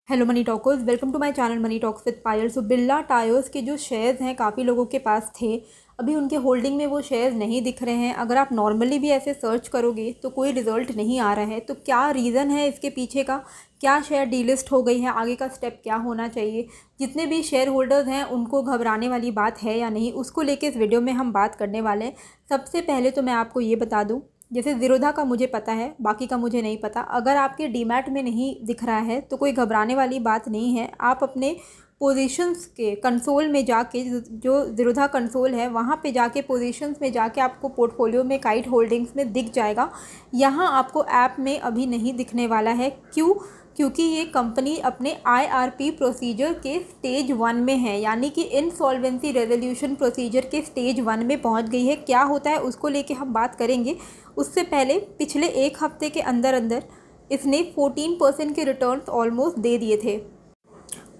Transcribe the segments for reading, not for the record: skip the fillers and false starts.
Hello money talkers, welcome to my channel money talks with Payal. So Birla tyres के जो shares हैं काफ़ी लोगों के पास थे, अभी उनके होल्डिंग में वो शेयर्स नहीं दिख रहे हैं। अगर आप नॉर्मली भी ऐसे सर्च करोगे तो कोई रिजल्ट नहीं आ रहा है। तो क्या रीज़न है इसके पीछे का? क्या शेयर डीलिस्ट हो गई है? आगे का स्टेप क्या होना चाहिए? जितने भी शेयर होल्डर्स हैं उनको घबराने वाली बात है या नहीं, उसको लेके इस वीडियो में हम बात करने वाले हैं। सबसे पहले तो मैं आपको ये बता दूँ, जैसे ज़ीरोधा का मुझे पता है, बाकी का मुझे नहीं पता। अगर आपके डीमैट में नहीं दिख रहा है तो कोई घबराने वाली बात नहीं है। आप अपने पोजीशंस के कंसोल में जाके, जो ज़ीरोधा कंसोल है वहाँ पे जाके पोजीशंस में जाके आपको पोर्टफोलियो में काइट होल्डिंग्स में दिख जाएगा। यहाँ आपको ऐप में अभी नहीं दिखने वाला है। क्यों? क्योंकि ये कंपनी अपने IRP प्रोसीजर के स्टेज 1 में है, यानी कि इनसॉल्वेंसी रेजोल्यूशन प्रोसीजर के स्टेज 1 में पहुंच गई है। क्या होता है उसको लेके हम बात करेंगे। उससे पहले पिछले एक हफ्ते के अंदर अंदर इसने 14% के रिटर्न्स ऑलमोस्ट दे दिए थे।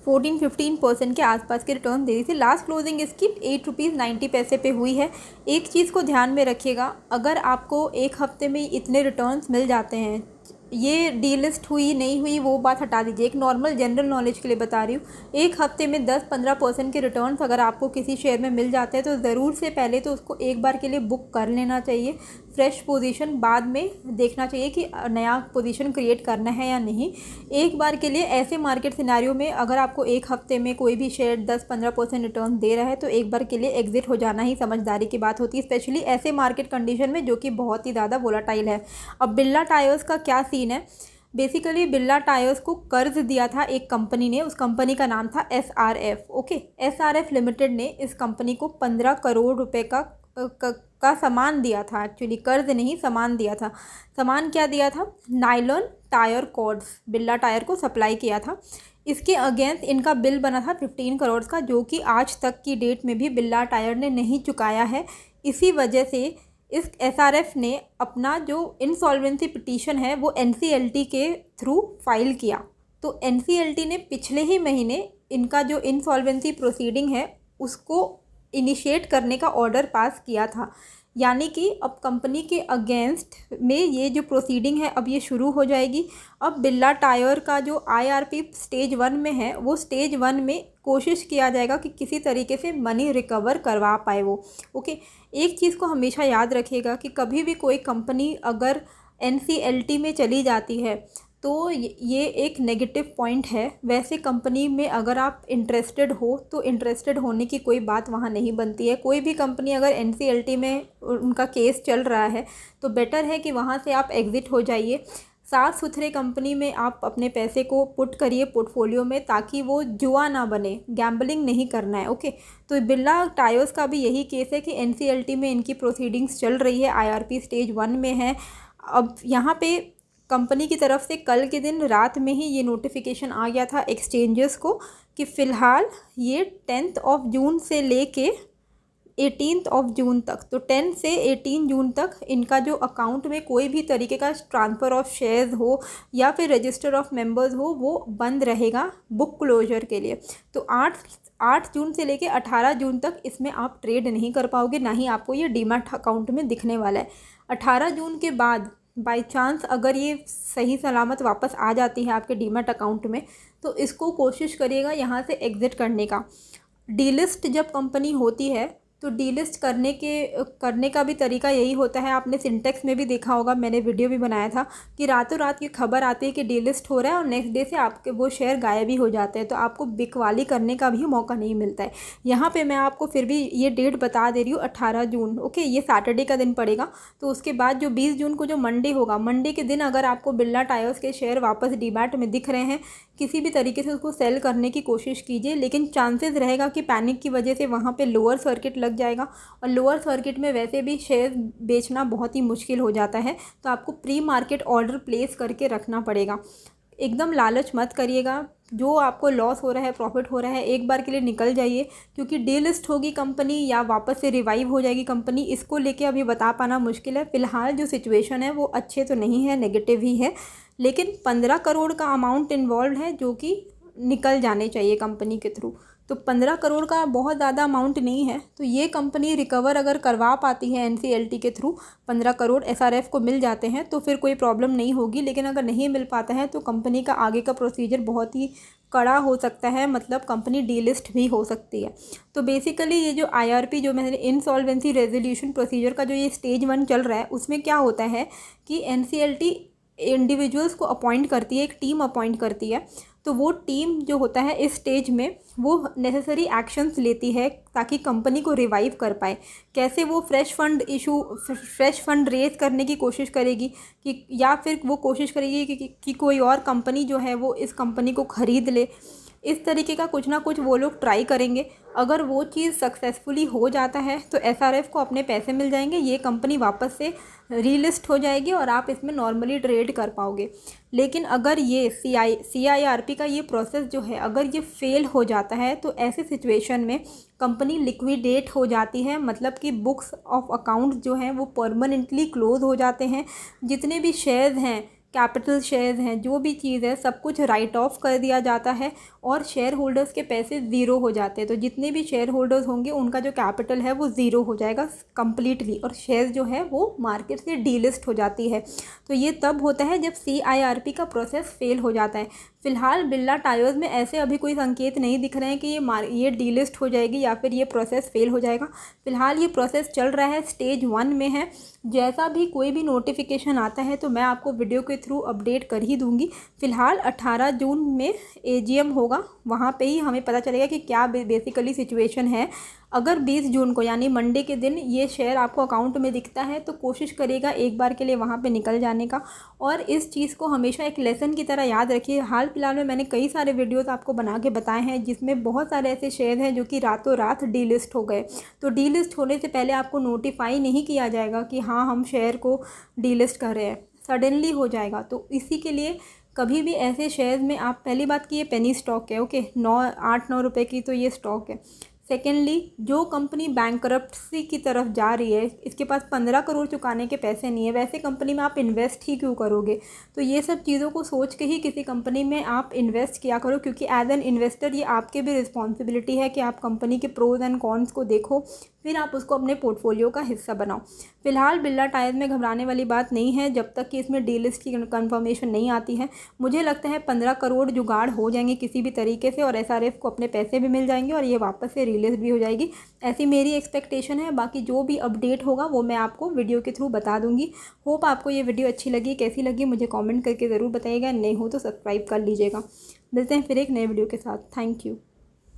14-15% के आसपास के रिटर्न दे दी थी। लास्ट क्लोजिंग इसकी ₹8.90 पे हुई है। एक चीज़ को ध्यान में रखिएगा, अगर आपको एक हफ्ते में इतने रिटर्न्स मिल जाते हैं, ये डीलिस्ट हुई नहीं हुई वो बात हटा दीजिए, एक नॉर्मल जनरल नॉलेज के लिए बता रही हूँ। एक हफ्ते में 10-15% के रिटर्न्स अगर आपको किसी शेयर में मिल जाते हैं तो ज़रूर से पहले तो उसको एक बार के लिए बुक कर लेना चाहिए। फ्रेश पोजीशन बाद में देखना चाहिए कि नया पोजीशन क्रिएट करना है या नहीं। एक बार के लिए ऐसे मार्केट सिनेरियो में अगर आपको एक हफ्ते में कोई भी शेयर 10-15% रिटर्न दे रहा है तो एक बार के लिए एग्जिट हो जाना ही समझदारी की बात होती है, स्पेशली ऐसे मार्केट कंडीशन में जो कि बहुत ही ज़्यादा वोलाटाइल है। अब बिरला टायर्स का क्या सीन है? बेसिकली बिरला टायर्स को कर्ज दिया था एक कंपनी ने, उस कंपनी का नाम था SRF। ओके, SRF लिमिटेड ने इस कंपनी को 15 करोड़ रुपए का सामान दिया था। एक्चुअली कर्ज नहीं, सामान दिया था। सामान क्या दिया था? Nylon tyre cords Birla tyre को सप्लाई किया था। इसके अगेंस्ट इनका बिल बना था 15 करोड़ का, जो कि आज तक की डेट में भी बिरला टायर ने नहीं चुकाया है। इसी वजह से इस SRF ने अपना जो इंसॉल्वेंसी पिटीशन है वो NCLT के थ्रू फाइल किया। तो NCLT ने पिछले ही महीने इनका जो इंसॉल्वेंसी प्रोसीडिंग है उसको इनिशिएट करने का ऑर्डर पास किया था। यानी कि अब कंपनी के अगेंस्ट में ये जो प्रोसीडिंग है अब ये शुरू हो जाएगी। अब बिरला टायर का जो IRP स्टेज 1 में है, वो स्टेज 1 में कोशिश किया जाएगा कि किसी तरीके से मनी रिकवर करवा पाए वो। ओके, एक चीज़ को हमेशा याद रखिएगा कि कभी भी कोई कंपनी अगर NCLT में चली जाती है तो ये एक नेगेटिव पॉइंट है। वैसे कंपनी में अगर आप इंटरेस्टेड हो तो इंटरेस्टेड होने की कोई बात वहाँ नहीं बनती है। कोई भी कंपनी अगर NCLT में उनका केस चल रहा है तो बेटर है कि वहाँ से आप एग्ज़िट हो जाइए। साफ़ सुथरे कंपनी में आप अपने पैसे को पुट करिए पोर्टफोलियो में, ताकि वो जुआ ना बने। गैम्बलिंग नहीं करना है। ओके, तो बिरला टायर्स का भी यही केस है कि NCLT में इनकी प्रोसीडिंग्स चल रही है, IRP स्टेज 1 में है। अब यहाँ पे कंपनी की तरफ से कल के दिन रात में ही ये नोटिफिकेशन आ गया था एक्सचेंजेस को कि फ़िलहाल ये 10 जून से लेके 18 जून तक, तो 10 से 18 जून तक इनका जो अकाउंट में कोई भी तरीके का ट्रांसफ़र ऑफ शेयर्स हो या फिर रजिस्टर ऑफ मेंबर्स हो वो बंद रहेगा बुक क्लोजर के लिए। तो 8 जून से लेके 18 जून तक इसमें आप ट्रेड नहीं कर पाओगे, ना ही आपको ये डीमैट अकाउंट में दिखने वाला है। 18 जून के बाद बाय चांस अगर ये सही सलामत वापस आ जाती है आपके डीमैट अकाउंट में तो इसको कोशिश करिएगा यहाँ से एग्ज़िट करने का। डीलिस्ट जब कंपनी होती है तो डीलिस्ट करने का भी तरीका यही होता है। आपने सिंटेक्स में भी देखा होगा, मैंने वीडियो भी बनाया था कि रातों रात की खबर आती है कि डीलिस्ट हो रहा है और नेक्स्ट डे से आपके वो शेयर गायब ही हो जाते हैं, तो आपको बिकवाली करने का भी मौका नहीं मिलता है। यहाँ पे मैं आपको फिर भी ये डेट बता दे रही हूँ, 18 जून। ओके, ये सैटरडे का दिन पड़ेगा। तो उसके बाद जो 20 जून को जो मंडे होगा, मंडे के दिन अगर आपको बिरला टायर्स के शेयर वापस डीमैट में दिख रहे हैं, किसी भी तरीके से उसको सेल करने की कोशिश कीजिए, लेकिन चांसेस रहेगा कि पैनिक की वजह से वहाँ पे लोअर सर्किट लग जाएगा और लोअर सर्किट में वैसे भी शेयर बेचना बहुत ही मुश्किल हो जाता है, तो आपको प्री मार्केट ऑर्डर प्लेस करके रखना पड़ेगा। एकदम लालच मत करिएगा। जो आपको लॉस हो रहा है, प्रॉफिट हो रहा है, एक बार के लिए निकल जाइए, क्योंकि डीलिस्ट होगी कंपनी या वापस से रिवाइव हो जाएगी कंपनी, इसको लेके अभी बता पाना मुश्किल है। फ़िलहाल जो सिचुएशन है वो अच्छे तो नहीं है, नेगेटिव ही है, लेकिन 15 करोड़ का अमाउंट इन्वॉल्व है जो कि निकल जाने चाहिए कंपनी के थ्रू। तो 15 करोड़ का बहुत ज़्यादा अमाउंट नहीं है। तो ये कंपनी रिकवर अगर करवा पाती है NCLT के थ्रू, 15 करोड़ SRF को मिल जाते हैं तो फिर कोई प्रॉब्लम नहीं होगी। लेकिन अगर नहीं मिल पाता है तो कंपनी का आगे का प्रोसीजर बहुत ही कड़ा हो सकता है, मतलब कंपनी डीलिस्ट भी हो सकती है। तो बेसिकली ये जो IRP जो मैंने इंसॉल्वेंसी रेजोल्यूशन प्रोसीजर का जो ये स्टेज 1 चल रहा है, उसमें क्या होता है कि NCLT इंडिविजुअल्स को अपॉइंट करती है, एक टीम अपॉइंट करती है। तो वो टीम जो होता है इस स्टेज में वो नेसेसरी एक्शंस लेती है ताकि कंपनी को रिवाइव कर पाए। कैसे वो फ्रेश फंड रेज करने की कोशिश करेगी कि या फिर वो कोशिश करेगी कि कोई और कंपनी जो है वो इस कंपनी को ख़रीद ले। इस तरीके का कुछ ना कुछ वो लोग ट्राई करेंगे। अगर वो चीज़ सक्सेसफुली हो जाता है तो SRF को अपने पैसे मिल जाएंगे, ये कंपनी वापस से रीलिस्ट हो जाएगी और आप इसमें नॉर्मली ट्रेड कर पाओगे। लेकिन अगर ये CIRP का ये प्रोसेस जो है अगर ये फेल हो जाता है तो ऐसे सिचुएशन में कंपनी लिक्विडेट हो जाती है, मतलब कि बुक्स ऑफ अकाउंट जो हैं वो परमानेंटली क्लोज हो जाते हैं। जितने भी शेयर्स हैं, कैपिटल शेयर्स हैं, जो भी चीज़ है सब कुछ राइट ऑफ कर दिया जाता है और शेयर होल्डर्स के पैसे ज़ीरो हो जाते हैं। तो जितने भी शेयर होल्डर्स होंगे उनका जो कैपिटल है वो ज़ीरो हो जाएगा कम्प्लीटली और शेयर जो है वो मार्केट से डीलिस्ट हो जाती है। तो ये तब होता है जब CIRP का प्रोसेस फेल हो जाता है। फ़िलहाल बिरला टायर्स में ऐसे अभी कोई संकेत नहीं दिख रहे हैं कि ये डीलिस्ट हो जाएगी या फिर ये प्रोसेस फेल हो जाएगा। फ़िलहाल ये प्रोसेस चल रहा है, स्टेज 1 में है। जैसा भी कोई भी नोटिफिकेशन आता है तो मैं आपको वीडियो के थ्रू अपडेट कर ही दूंगी। फ़िलहाल 18 जून में AGM होगा, वहाँ पे ही हमें पता चलेगा कि क्या बेसिकली सिचुएशन है। अगर 20 जून को यानी मंडे के दिन ये शेयर आपको अकाउंट में दिखता है तो कोशिश करिएगा एक बार के लिए वहाँ पे निकल जाने का। और इस चीज़ को हमेशा एक लेसन की तरह याद रखिए। हाल फिलहाल में मैंने कई सारे वीडियोस आपको बना के बताए हैं जिसमें बहुत सारे ऐसे शेयर हैं जो कि रातों रात डीलिस्ट हो गए। तो डीलिस्ट होने से पहले आपको नोटिफाई नहीं किया जाएगा कि हाँ हम शेयर को डीलिस्ट कर रहे हैं, सडनली हो जाएगा। तो इसी के लिए कभी भी ऐसे शेयर्स में आप, पहली बात कि ये पेनी स्टॉक है, ओके, 8-9 रुपए की तो ये स्टॉक है। सेकेंडली, जो कंपनी बैंकरप्सी की तरफ जा रही है, इसके पास 15 करोड़ चुकाने के पैसे नहीं है, वैसे कंपनी में आप इन्वेस्ट ही क्यों करोगे। तो ये सब चीज़ों को सोच के ही किसी कंपनी में आप इन्वेस्ट किया करो, क्योंकि एज एन इन्वेस्टर ये आपके भी रिस्पॉन्सिबिलिटी है कि आप कंपनी के प्रोज एंड कॉन्स को देखो, फिर आप उसको अपने पोर्टफोलियो का हिस्सा बनाओ। फिलहाल बिरला टायर्स में घबराने वाली बात नहीं है जब तक कि इसमें डीलिस्ट की कंफर्मेशन नहीं आती है। मुझे लगता है 15 करोड़ जुगाड़ हो जाएंगे किसी भी तरीके से और SRF को अपने पैसे भी मिल जाएंगे और ये वापस से रिलीज भी हो जाएगी, ऐसी मेरी एक्सपेक्टेशन है। बाकी जो भी अपडेट होगा वो मैं आपको वीडियो के थ्रू बता दूंगी। होप आपको ये वीडियो अच्छी लगी, कैसी लगी मुझे कमेंट करके ज़रूर बताइएगा। नहीं हो तो सब्सक्राइब कर लीजिएगा। मिलते हैं फिर एक नए वीडियो के साथ। Thank you.